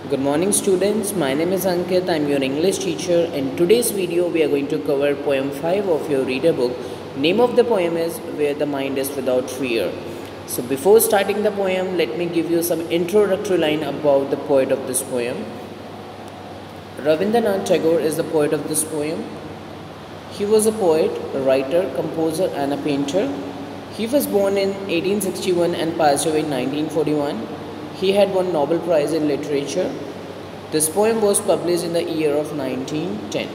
Good morning students, my name is Ankit, I am your English teacher. In today's video we are going to cover poem 5 of your reader book. Name of the poem is Where the Mind is Without Fear. So before starting the poem, let me give you some introductory line about the poet of this poem. Rabindranath Tagore is the poet of this poem. He was a poet, a writer, composer and a painter. He was born in 1861 and passed away in 1941. He had won Nobel Prize in Literature. This poem was published in the year of 1910.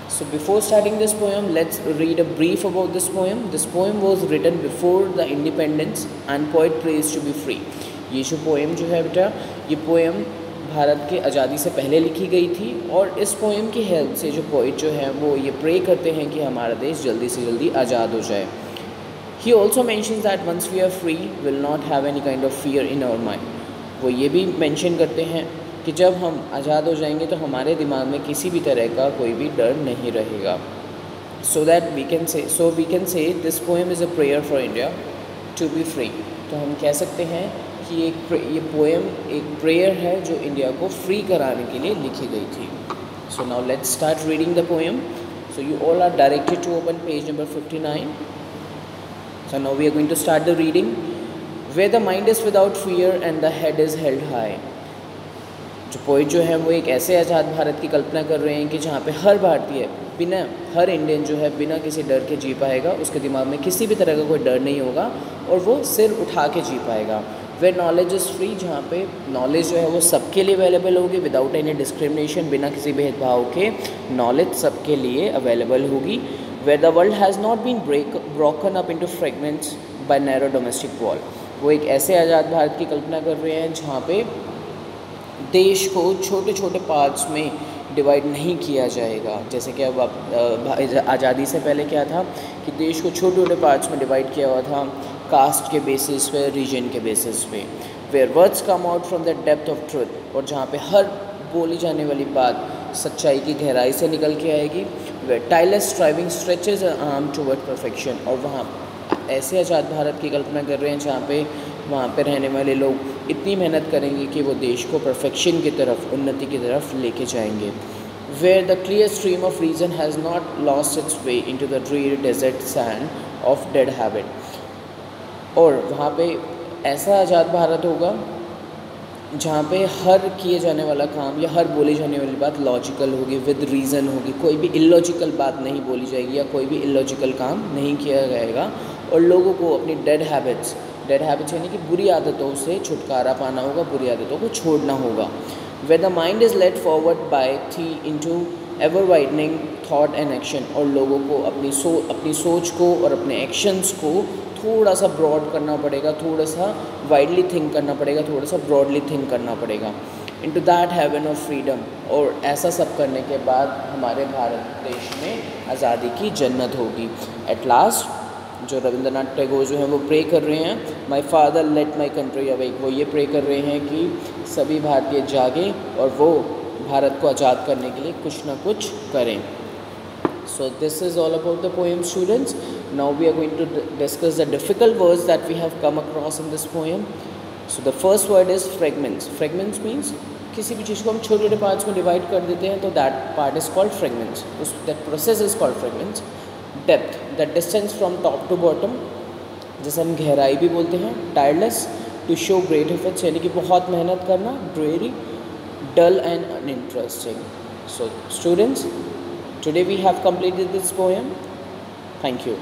So before starting this poem, let's read a brief about this poem. This poem was written before the independence and poet prays to be free. ये जो poem जो है बेटा, ये poem Bharat के आज़ादी से पहले लिखी गई थी और इस पोएम की हेल्प से जो पोइट जो है वो ये प्रे करते हैं कि हमारा देश जल्दी से जल्दी आज़ाद हो जाए. He also mentions that once we are free, we will not have any kind of fear in our mind. वो ये भी मेंशन करते हैं कि जब हम आज़ाद हो जाएंगे तो हमारे दिमाग में किसी भी तरह का कोई भी डर नहीं रहेगा. So we can say this poem is a prayer for India to be free. तो हम कह सकते हैं कि ये पोएम एक प्रेयर है जो इंडिया को फ्री कराने के लिए लिखी गई थी. So now let's start reading the poem. So you all are directed to open page number 59. So now we are going to start the reading. Where the mind is without fear and the head is held high. जो poet जो है वो एक ऐसे आज़ाद भारत की कल्पना कर रहे हैं कि जहाँ पे हर भारतीय हर इंडियन जो है बिना किसी डर के जी पाएगा, उसके दिमाग में किसी भी तरह का कोई डर नहीं होगा और वो सिर उठा के जी पाएगा. Where knowledge is free, जहाँ पे नॉलेज जो है वो सबके लिए अवेलेबल होगी विदाउट एनी डिस्क्रिमिनेशन, बिना किसी भेदभाव के नॉलेज सबके लिए अवेलेबल होगी. Where the world has not been broken up into fragments by narrow domestic wall. वो एक ऐसे आज़ाद भारत की कल्पना कर रहे हैं जहाँ पे देश को छोटे छोटे पार्ट्स में डिवाइड नहीं किया जाएगा. जैसे कि अब आज़ादी से पहले क्या था कि देश को छोटे छोटे पार्ट्स में डिवाइड किया हुआ था, कास्ट के बेसिस पे, रीजन के बेसिस पे. Where words come out from the depth of truth, और जहाँ पे हर बोली जाने वाली बात सच्चाई की गहराई से निकल के आएगी. Where tireless striving stretches an arm toward perfection, और वहाँ ऐसे आज़ाद भारत की कल्पना कर रहे हैं जहाँ पे वहाँ पे रहने वाले लोग इतनी मेहनत करेंगे कि वो देश को परफेक्शन की तरफ, उन्नति की तरफ लेके जाएंगे. Where the clear stream of reason has not lost its way into the dreary desert sand of dead habit, और वहाँ पे ऐसा आज़ाद भारत होगा जहाँ पे हर किए जाने वाला काम या हर बोली जाने वाली बात लॉजिकल होगी, विद रीज़न होगी. कोई भी इलॉजिकल बात नहीं बोली जाएगी या कोई भी इलॉजिकल काम नहीं किया जाएगा. और लोगों को अपनी डेड हैबिट्स यानी कि बुरी आदतों से छुटकारा पाना होगा, बुरी आदतों को छोड़ना होगा. Where the mind is led forward by thee into ever widening thought and action, और लोगों को अपनी सोच को और अपने एक्शंस को थोड़ा सा ब्रॉड करना पड़ेगा, थोड़ा सा वाइडली थिंक करना पड़ेगा, थोड़ा सा ब्रॉडली थिंक करना पड़ेगा. Into that heaven of freedom, और ऐसा सब करने के बाद हमारे भारत देश में आज़ादी की जन्नत होगी. एट लास्ट जो रविंद्रनाथ टैगोर जो हैं वो प्रे कर रहे हैं, my father let my country awake. वो ये प्रे कर रहे हैं कि सभी भारतीय जागें और वो भारत को आज़ाद करने के लिए कुछ ना कुछ करें. So this is all about the poem, students. Now we are going to discuss the difficult words that we have come across in this poem. So the first word is fragments. Fragments means किसी भी चीज़ को हम छोटे छोटे parts में divide कर देते हैं तो that part is called fragments. That process is called fragments. Depth, the distance from top to bottom, जिसे हम गहराई भी बोलते हैं. Tireless, to show great efforts, यानी कि बहुत मेहनत करना. Dreary, dull and uninteresting. So students, today we have completed this poem. Thank you.